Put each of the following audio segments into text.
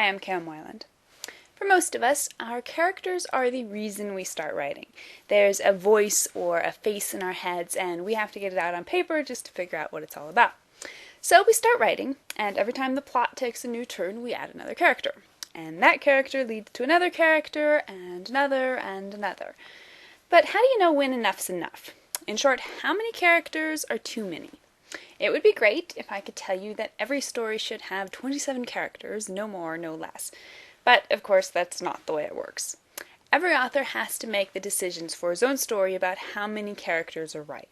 I'm Cam Weiland. For most of us, our characters are the reason we start writing. There's a voice or a face in our heads, and we have to get it out on paper just to figure out what it's all about. So we start writing, and every time the plot takes a new turn, we add another character. And that character leads to another character, and another, and another. But how do you know when enough's enough? In short, how many characters are too many? It would be great if I could tell you that every story should have 27 characters, no more, no less. But, of course, that's not the way it works. Every author has to make the decisions for his own story about how many characters are right.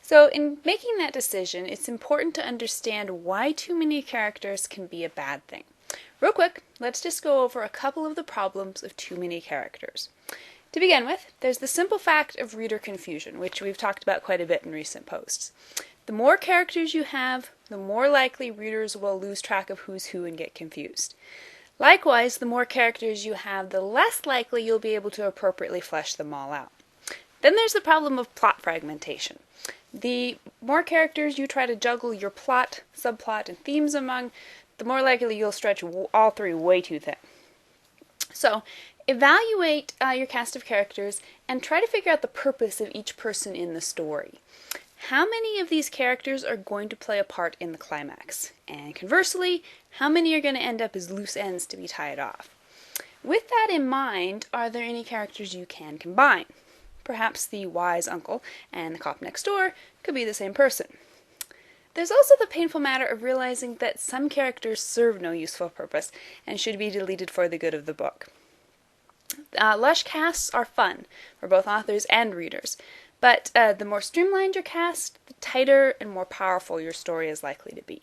So, in making that decision, it's important to understand why too many characters can be a bad thing. Real quick, let's just go over a couple of the problems of too many characters. To begin with, there's the simple fact of reader confusion, which we've talked about quite a bit in recent posts. The more characters you have, the more likely readers will lose track of who's who and get confused. Likewise, the more characters you have, the less likely you'll be able to appropriately flesh them all out. Then there's the problem of plot fragmentation. The more characters you try to juggle your plot, subplot, and themes among, the more likely you'll stretch all three way too thin. So, evaluate your cast of characters and try to figure out the purpose of each person in the story. How many of these characters are going to play a part in the climax? And conversely, how many are going to end up as loose ends to be tied off? With that in mind, are there any characters you can combine? Perhaps the wise uncle and the cop next door could be the same person. There's also the painful matter of realizing that some characters serve no useful purpose and should be deleted for the good of the book. Lush casts are fun for both authors and readers, but the more streamlined your cast, the tighter and more powerful your story is likely to be.